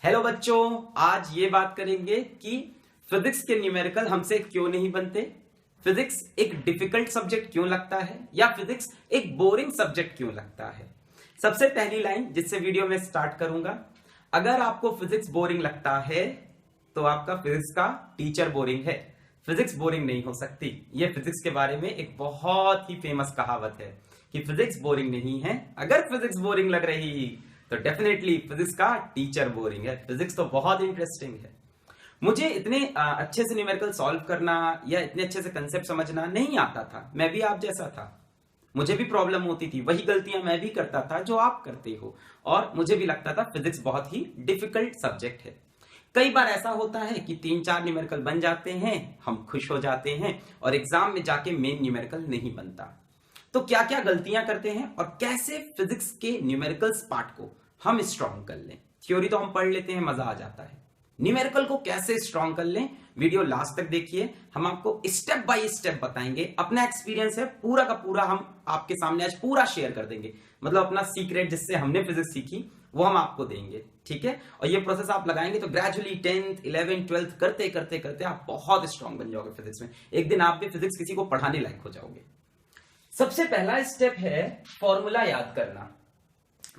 Hello बच्चों, आज ये बात करेंगे कि फिजिक्स के न्यूमेरिकल हमसे क्यों नहीं बनते, फिजिक्स एक डिफिकल्ट सब्जेक्ट क्यों लगता है या फिजिक्स एक बोरिंग सब्जेक्ट क्यों लगता है। सबसे पहली लाइन जिससे वीडियो में स्टार्ट करूंगा, अगर आपको फिजिक्स बोरिंग लगता है तो आपका फिजिक्स का टीचर बोरिंग है। फिजिक्स बोरिंग नहीं हो सकती। ये फिजिक्स के बारे में एक बहुत ही फेमस कहावत है कि फिजिक्स बोरिंग नहीं है। अगर फिजिक्स बोरिंग लग रही तो डेफिनेटली फिजिक्स का टीचर बोरिंग है। फिजिक्स तो बहुत इंटरेस्टिंग है। मुझे इतने अच्छे से न्यूमेरिकल सॉल्व करना या इतने अच्छे से कंसेप्ट समझना नहीं आता था। मैं भी आप जैसा था, मुझे भी प्रॉब्लम होती थी, वही गलतियां मैं भी करता था जो आप करते हो, और मुझे भी लगता था फिजिक्स बहुत ही डिफिकल्ट सब्जेक्ट है। कई बार ऐसा होता है कि 3-4 न्यूमेरिकल बन जाते हैं, हम खुश हो जाते हैं और एग्जाम में जाके मेन न्यूमेरिकल नहीं बनता। तो क्या क्या गलतियां करते हैं और कैसे फिजिक्स के न्यूमेरिकल्स पार्ट को हम स्ट्रॉन्ग कर लें। थ्योरी तो हम पढ़ लेते हैं, मजा आ जाता है, न्यूमेरिकल को कैसे स्ट्रॉन्ग कर लें, वीडियो लास्ट तक देखिए। हम आपको स्टेप बाय स्टेप बताएंगे। अपना एक्सपीरियंस है पूरा का पूरा, हम आपके सामने आज पूरा शेयर कर देंगे। मतलब अपना सीक्रेट जिससे हमने फिजिक्स सीखी वो हम आपको देंगे, ठीक है। और ये प्रोसेस आप लगाएंगे तो ग्रेजुअली 10th 11th 12th करते करते करते आप बहुत स्ट्रॉन्ग बन जाओगे फिजिक्स में। एक दिन आप भी फिजिक्स किसी को पढ़ाने लायक हो जाओगे। सबसे पहला स्टेप है फॉर्मूला याद करना।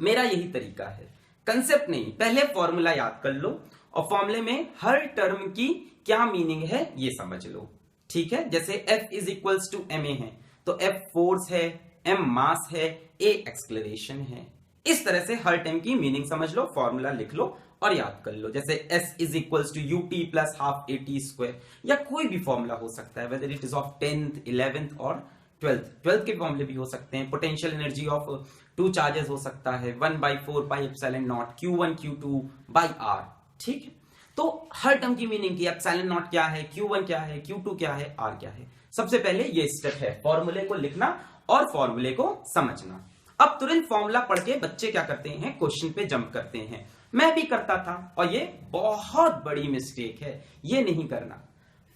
मेरा यही तरीका है, कंसेप्ट नहीं, पहले फॉर्मूला याद कर लो और फॉर्मूले में हर टर्म की क्या मीनिंग है ये समझ लो, ठीक है। जैसे F is equals to ma है तो F फोर्स है, m मास है, a एक्सक्लेरेशन है। इस तरह से हर टर्म की मीनिंग समझ लो, फॉर्मूला लिख लो और याद कर लो। जैसे S is equals to ut plus half at square, या कोई भी फॉर्मूला हो सकता है, whether it is of 10th 11th और 12th के फॉर्मूले भी हो सकते हैं। Potential energy of two charges हो सकता है 1/4 pi epsilon not Q1 Q2 by R, ठीक है। तो हर टर्म की मीनिंग की एप्सिलॉन नॉट क्या है, Q1 क्या है, Q2 क्या है, R क्या है। सबसे पहले ये स्टेप है फॉर्मूले को लिखना और फॉर्मूले को समझना। अब तुरंत फॉर्मूला पढ़ के बच्चे क्या करते हैं, क्वेश्चन पे जंप करते हैं। मैं भी करता था और ये बहुत बड़ी मिस्टेक है, ये नहीं करना।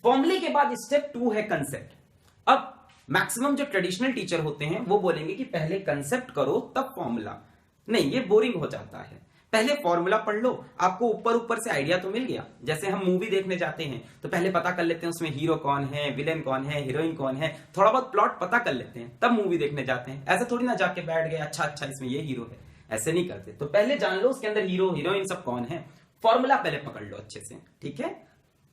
फॉर्मूले के बाद स्टेप 2 है कंसेप्ट। अब मैक्सिमम जो ट्रेडिशनल टीचर होते हैं वो बोलेंगे कि पहले कंसेप्ट करो तब फॉर्मूला। नहीं, ये बोरिंग हो जाता है। पहले फॉर्मूला पढ़ लो, आपको ऊपर ऊपर से आइडिया तो मिल गया। जैसे हम मूवी देखने जाते हैं तो पहले पता कर लेते हैं उसमें हीरो कौन है, विलेन कौन है, हीरोइन कौन है, थोड़ा बहुत प्लॉट पता कर लेते हैं, तब मूवी देखने जाते हैं। ऐसे थोड़ी ना जाके बैठ गए अच्छा इसमें ये हीरो है, ऐसे नहीं करते। तो पहले जान लो उसके अंदर हीरो हीरोइन सब कौन है, फॉर्मूला पहले पकड़ लो अच्छे से, ठीक है।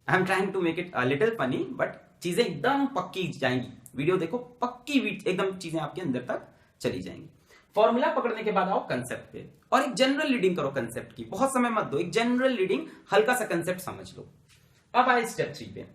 I am trying to make it little funny, but चीजें एकदम पक्की जाएंगी। वीडियो देखो, पक्की एकदम चीजें आपके अंदर तक चली जाएंगी। फॉर्मूला पकड़ने के बाद आओ कंसेप्ट पे और एक जनरल रीडिंग करो कंसेप्ट की, बहुत समय मत दो, एक जनरल रीडिंग, हल्का सा कंसेप्ट समझ लो। अब आए स्टेप 3 पे।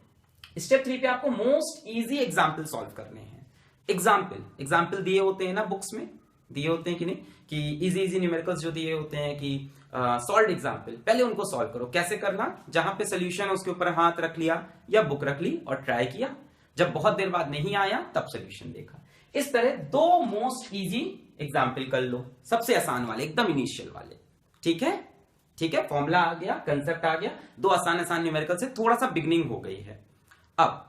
स्टेप 3 पे आपको मोस्ट इजी एग्जाम्पल सॉल्व करने हैं। एग्जाम्पल दिए होते हैं ना, बुक्स में दिए होते हैं कि नहीं, कि इजी न्यूमेरिकल्स जो दिए होते हैं कि सॉल्व एग्जाम्पल, पहले उनको सॉल्व करो। कैसे करना, जहां पे सोल्यूशन है उसके ऊपर हाथ रख लिया या बुक रख ली और ट्राई किया, जब बहुत देर बाद नहीं आया तब सोल्यूशन देखा। इस तरह 2 मोस्ट इजी एग्जाम्पल कर लो, सबसे आसान वाले, एकदम इनिशियल वाले, ठीक है। ठीक है, फॉर्मूला आ गया, कंसेप्ट आ गया, 2 आसान न्यूमेरिकल से थोड़ा सा बिगनिंग हो गई है। अब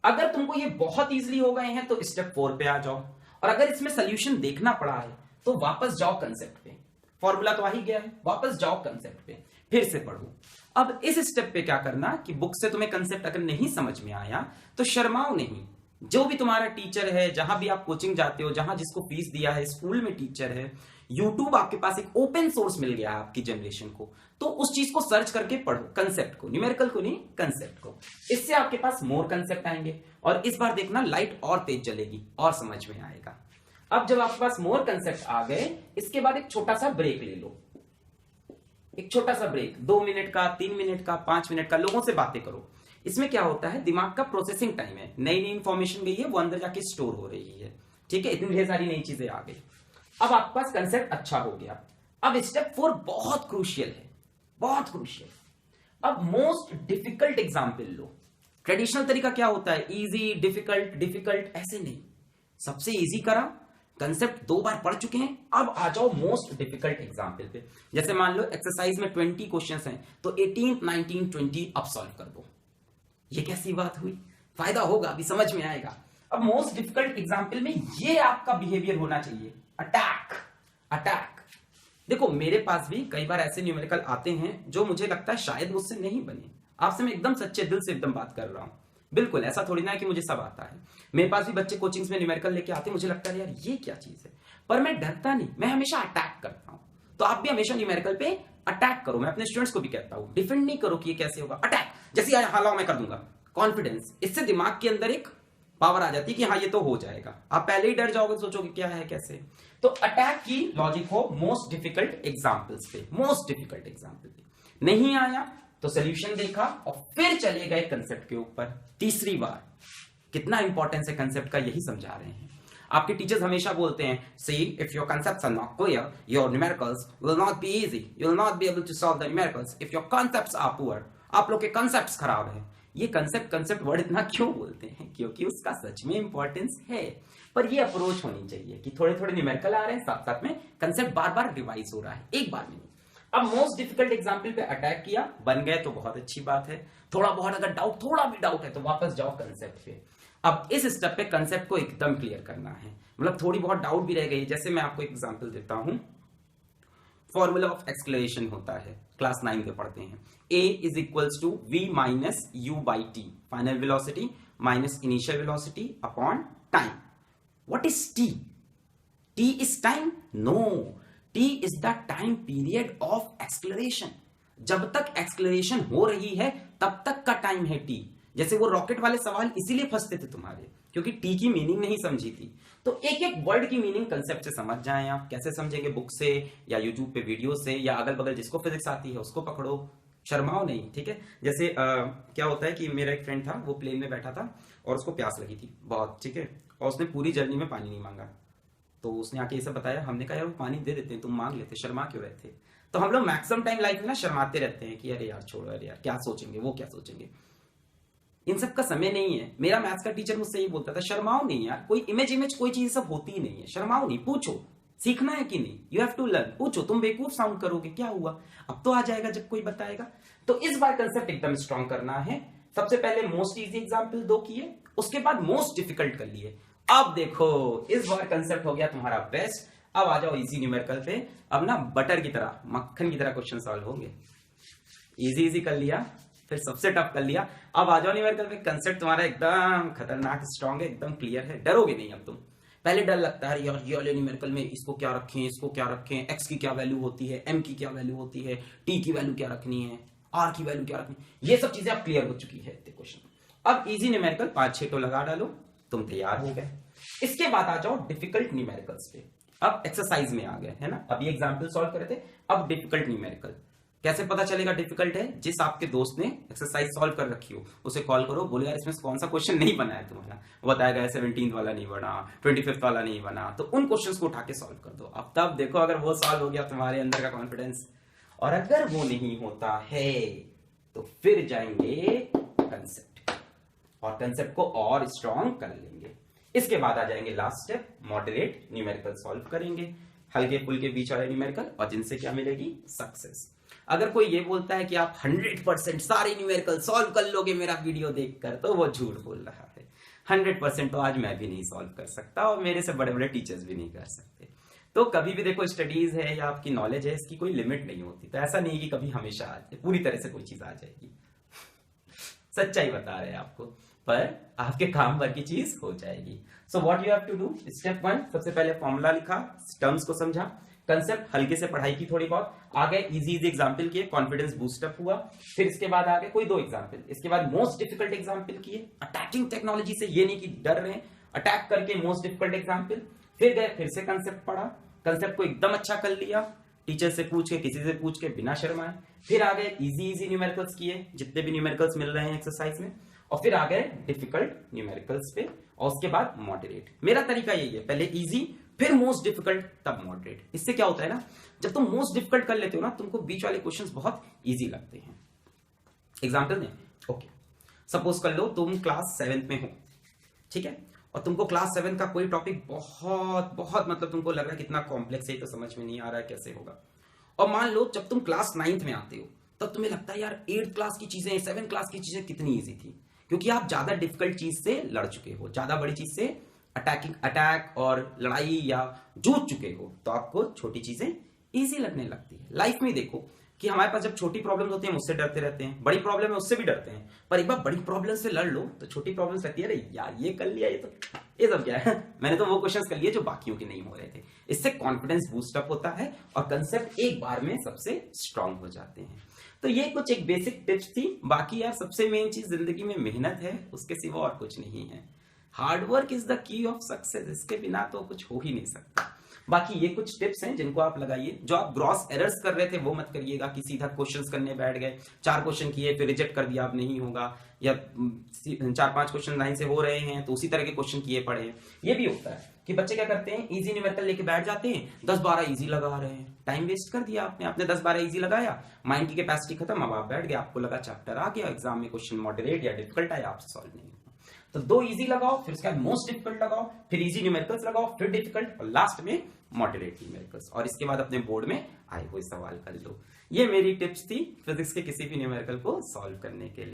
अगर तुमको ये बहुत इजीली हो गए हैं तो स्टेप 4 पे आ जाओ, और अगर इसमें सोल्यूशन देखना पड़ा है तो वापस जाओ कंसेप्ट पे। फॉर्मूला तो आ ही गया है, वापस जाओ कंसेप्ट पे, फिर से पढ़ो। अब इस स्टेप पे क्या करना कि बुक से तुम्हें कंसेप्ट अगर नहीं समझ में आया तो शर्माओ नहीं। जो भी तुम्हारा टीचर है, जहां भी आप कोचिंग जाते हो, जहां जिसको फीस दिया है, स्कूल में टीचर है, यूट्यूब आपके पास एक ओपन सोर्स मिल गया है आपकी जनरेशन को, तो उस चीज को सर्च करके पढ़ो, कंसेप्ट को, न्यूमेरिकल को नहीं, कंसेप्ट को। इससे आपके पास मोर कंसेप्ट आएंगे और इस बार देखना लाइट और तेज जलेगी और समझ में आएगा। अब जब आपके पास मोर कंसेप्ट आ गए, इसके बाद एक छोटा सा ब्रेक ले लो, एक छोटा सा ब्रेक, 2 मिनट का, 3 मिनट का, 5 मिनट का। लोगों से बातें करो। इसमें क्या होता है, दिमाग का प्रोसेसिंग टाइम है, नई इंफॉर्मेशन गई है, वो अंदर जाके स्टोर हो रही है, ठीक है। इतनी ढेर सारी नई चीजें आ गई। अब आपके पास कंसेप्ट अच्छा हो गया। अब स्टेप 4 बहुत क्रूशियल है, बहुत क्रूशियल। अब मोस्ट डिफिकल्ट एग्जाम्पल लो। ट्रेडिशनल तरीका क्या होता है, इजी डिफिकल्ट डिफिकल्ट, ऐसे नहीं, सबसे इजी करा, कंसेप्ट 2 बार पढ़ चुके हैं, अब आ जाओ मोस्ट डिफिकल्ट एग्जाम्पल पे। जैसे मान लो एक्सरसाइज में 20 क्वेश्चंस हैं तो 18 19 20 अब सॉल्व कर दो। ये कैसी बात हुई, फायदा होगा, अभी समझ में आएगा। अब मोस्ट डिफिकल्ट एग्जाम्पल में ये आपका बिहेवियर होना चाहिए, अटैक अटैक। देखो मेरे पास भी कई बार ऐसे न्यूमेरिकल आते हैं जो मुझे लगता है शायद मुझसे नहीं बने। आपसे मैं एकदम सच्चे दिल से एकदम बात कर रहा हूं। बिल्कुल ऐसा थोड़ी ना है कि मुझे सब आता है। मेरे पास भी बच्चे कोचिंग्स में न्यूमेरिकल लेके आते हैं, मुझे लगता है यार ये क्या चीज है, पर मैं डरता नहीं, मैं हमेशा अटैक करता हूं। तो आप भी हमेशा न्यूमेरिकल पे अटैक करो। मैं अपने स्टूडेंट्स को भी कहता हूं, डिफेंड नहीं करो कि ये कैसे होगा, अटैक, जैसे हालाओ मैं कर दूंगा, कॉन्फिडेंस। इससे दिमाग के अंदर एक पावर आ जाती है कि हाँ ये तो हो जाएगा। आप पहले ही डर जाओगे, सोचोगे क्या है कैसे। तो अटैक की लॉजिक हो मोस्ट डिफिकल्ट एग्जांपल्स पे, मोस्ट डिफिकल्ट एग्जांपल पे। नहीं आया तो सोल्यूशन देखा और फिर चले गए कंसेप्ट के ऊपर तीसरी बार। कितना इंपॉर्टेंस है कंसेप्ट का, यही समझा रहे हैं। आपके टीचर्स हमेशा बोलते हैं, see if your concepts are not clear, your numericals will not be easy, you will not be able to solve the numericals if your concepts are poor। आप लोग के concepts खराब हैं। ये कंसेप्ट वर्ड इतना क्यों बोलते हैं, क्योंकि उसका सच में इंपॉर्टेंस है, पर ये अप्रोच होनी चाहिए कि थोड़े थोड़े न्यूमेरिकल आ रहे हैं, साथ साथ में कंसेप्ट बार बार रिवाइज हो रहा है, एक बार में नहीं। अब मोस्ट डिफिकल्ट एग्जांपल पे अटैक किया, बन गए तो बहुत अच्छी बात है। थोड़ा बहुत अगर डाउट, थोड़ा भी डाउट है तो वापस जाओ कंसेप्ट पे। अब इस स्टेप पे कंसेप्ट को एकदम क्लियर करना है, मतलब थोड़ी बहुत डाउट भी रह गई। जैसे मैं आपको एग्जांपल देता हूं, फॉर्मूला ऑफ एक्सक्लेरेशन होता है, क्लास 9 में पढ़ते हैं, a is equals to v minus u by t, final velocity minus initial velocity upon time. What is t? t is time? No, t is the time period of acceleration. जब तक एक्सक्लेरेशन हो रही है तब तक का टाइम है t। जैसे वो रॉकेट वाले सवाल इसीलिए फंसते थे तुम्हारे, क्योंकि टी की मीनिंग नहीं समझी थी। तो एक एक वर्ड की मीनिंग कंसेप्ट से समझ जाएं आप। कैसे समझेंगे? बुक से या यूट्यूब पे वीडियो से, या अगल बगल जिसको फिजिक्स आती है उसको पकड़ो, शर्माओ नहीं, ठीक है। जैसे क्या होता है कि मेरा एक फ्रेंड था, वो प्लेन में बैठा था और उसको प्यास लगी थी बहुत, ठीक है, और उसने पूरी जर्नी में पानी नहीं मांगा। तो उसने आके ये सब बताया, हमने कहा यार वो पानी दे देते हैं, तुम मांग लेते, शर्मा क्यों रहे थे। तो हम लोग मैक्सिमम टाइम लाइफ में ना शर्माते रहते हैं कि अरे यार छोड़ो, अरे यार क्या सोचेंगे, वो क्या सोचेंगे। इन सब का समय नहीं है। मेरा मैथ्स का टीचर मुझसे ये बोलता था, शर्माओ नहीं यार, कोई इमेज कोई चीज सब होती ही नहीं है, शर्माओ नहीं, पूछो, सीखना है कि नहीं, यू हैव टू लर्न, पूछो। तुम बेवकूफ साउंड करोगे, क्या हुआ, अब तो आ जाएगा जब कोई बताएगा। तो इस बार कंसेप्ट एकदम स्ट्रॉन्ग करना है। सबसे पहले मोस्ट इजी एग्जाम्पल 2 किए, उसके बाद मोस्ट डिफिकल्ट कर लिए। अब देखो इस बार कंसेप्ट हो गया तुम्हारा बेस्ट। अब आ जाओ इजी न्यूमेरिकल पे। अब ना बटर की तरह, मक्खन की तरह क्वेश्चन सॉल्व होंगे। इजी कर लिया, फिर सबसे टफ कर लिया। अब आ जाओ न्यूमेरिकल पे, कंसेप्ट तुम्हारा एकदम खतरनाक स्ट्रॉन्ग है, एकदम क्लियर है, डरोगे नहीं अब तुम। पहले डर लगता है यार ये वाले न्यूमेरिकल में इसको क्या रखें, इसको क्या रखें, एक्स की क्या वैल्यू होती है, एम की क्या वैल्यू होती है, टी की वैल्यू क्या रखनी है, आर की वैल्यू क्या रखनी है, ये सब चीजें अब क्लियर हो चुकी है क्वेश्चन। अब इजी न्यूमेरिकल 5-6 तो लगा डालो, तुम तैयार हो गए। इसके बाद आ जाओ डिफिकल्ट न्यूमेरिकल्स पे। अब एक्सरसाइज में आ गए है ना, अब ये एग्जाम्पल सॉल्व करे थे, अब डिफिकल्ट न्यूमेरिकल। कैसे पता चलेगा डिफिकल्ट है? जिस आपके दोस्त ने एक्सरसाइज सॉल्व कर रखी हो उसे कॉल करो, बोलो यार इसमें कौन सा क्वेश्चन नहीं बना है तुम्हारा, वो बताएगा 17th वाला नहीं बना, 25th वाला नहीं बना, तो उन क्वेश्चंस को उठा के सॉल्व कर दो। अब तब देखो अगर वो सॉल्व हो गया तुम्हारे अंदर का कॉन्फिडेंस, और अगर वो नहीं होता है तो फिर जाएंगे कंसेप्ट, और कंसेप्ट को और स्ट्रॉन्ग कर लेंगे। इसके बाद आ जाएंगे last step, moderate numerical solve करेंगे, हल्के फुल्के बीच वाले न्यूमेरिकल, और जिनसे क्या मिलेगी? सक्सेस। अगर कोई ये बोलता है कि आप 100% सारे न्यूमेरिकल सॉल्व कर लोगे मेरा वीडियो देखकर, तो वो झूठ बोल रहा है। 100% तो आज मैं भी नहीं सॉल्व कर सकता, और मेरे से बड़े बड़े टीचर्स भी नहीं कर सकते। तो कभी भी देखो स्टडीज है या आपकी नॉलेज है, इसकी कोई लिमिट नहीं होती। तो ऐसा नहीं कि कभी हमेशा आ जाए, पूरी तरह से कोई चीज आ जाएगी। सच्चाई बता रहे हैं आपको, पर आपके काम भर की चीज हो जाएगी। So what you have to do, step 1, सबसे पहले फॉर्मूला लिखा, टर्म्स को समझा, कंसेप्ट हल्के से पढ़ाई की थोड़ी बहुत, आगे इजी एग्जांपल किए, कॉन्फिडेंस बूस्टअप हुआ। फिर इसके बाद आगे कोई 2 एग्जांपल, इसके बाद मोस्ट डिफिकल्ट एग्जांपल किए, अटैकिंग टेक्नोलॉजी से, ये नहीं कि डर रहे, अटैक करके मोस्ट डिफिकल्ट एग्जांपल। फिर गए, फिर से कंसेप्ट पढ़ा, कंसेप्ट को एकदम अच्छा कर लिया, टीचर से पूछ के, किसी से पूछ के, बिना शर्माए। फिर आ गए इजी न्यूमेरिकल्स किए, जितने भी न्यूमेरिकल्स मिल रहे हैं एक्सरसाइज में, और फिर आ गए डिफिकल्ट न्यूमेरिकल्स पे, और उसके बाद मॉडरेट। मेरा तरीका यही है, पहले इजी, फिर मोस्ट डिफिकल्ट, तब मॉडरेट। इससे क्या होता है ना, जब तुम मोस्ट डिफिकल्ट कर लेते हो ना, तुमको बीच वाले क्वेश्चंस बहुत इजी लगते हैं। एग्जांपल दें, ओके, सपोज कर लो तुम क्लास 7th में हो, ठीक है, और तुमको क्लास 7 का कोई टॉपिक बहुत बहुत मतलब तुमको लग रहा है कितना कॉम्प्लेक्स है, तो समझ में नहीं आ रहा है कैसे होगा। और मान लो जब तुम क्लास 9th में आते हो, तब तुम्हें लगता है यार 8th क्लास की चीजें, 7th क्लास की चीजें कितनी ईजी थी, क्योंकि आप ज्यादा डिफिकल्ट चीज से लड़ चुके हो, ज्यादा बड़ी चीज से अटैक और लड़ाई या जूझ चुके हो, तो आपको छोटी चीजें इजी लगने लगती है। लाइफ में देखो कि हमारे पास जब छोटी प्रॉब्लम्स होती है हम उससे डरते रहते हैं, बड़ी प्रॉब्लम है उससे भी डरते हैं, पर एक बार बड़ी प्रॉब्लम से लड़ लो तो छोटी प्रॉब्लम्स लगती है, अरे यार ये कर लिया, ये सब क्या है, मैंने तो वो क्वेश्चंस कर लिए जो बाकियों के नहीं हो रहे थे। इससे कॉन्फिडेंस बूस्ट अप होता है और कंसेप्ट एक बार में सबसे स्ट्रांग हो जाते हैं। तो ये कुछ एक बेसिक टिप्स थी। बाकी यार सबसे मेन चीज जिंदगी में मेहनत है, उसके सिवा और कुछ नहीं है। Hard work is the key of success, इसके बिना तो कुछ हो ही नहीं सकता। बाकी ये कुछ टिप्स हैं जिनको आप लगाइए। जो आप ग्रॉस एरर्स कर रहे थे वो मत करिएगा कि सीधा क्वेश्चंस करने बैठ गए, 4 क्वेश्चन किए फिर रिजेक्ट कर दिया, अब नहीं होगा, या 4-5 क्वेश्चन लाइन से हो रहे हैं तो उसी तरह के क्वेश्चन किए पड़े। ये भी होता है कि बच्चे क्या करते हैं, इजी न्यूमेरिकल लेके बैठ जाते हैं, 10-12 इजी लगा रहे हैं, टाइम वेस्ट कर दिया आपने 10-12 इजी लगाया, माइंड की कैपेसिटी खत्म, अब आप बैठ गए, आपको लगा चैप्टर आ गया, एग्जाम में क्वेश्चन मॉडरेट या डिफिकल्ट आया, आपसे सॉल्व नहीं हुआ। तो 2 इजी लगाओ, फिर उसके बाद मोस्ट डिफिकल्ट लगाओ, फिर इजी न्यूमेरिकल्स लगाओ, फिर डिफिकल्ट और लास्ट में मॉडरेट न्यूमेरिकल्स, और इसके बाद अपने बोर्ड में आए हुए सवाल कर लो। ये मेरी टिप्स थी फिजिक्स के किसी भी न्यूमेरिकल को सॉल्व करने के लिए।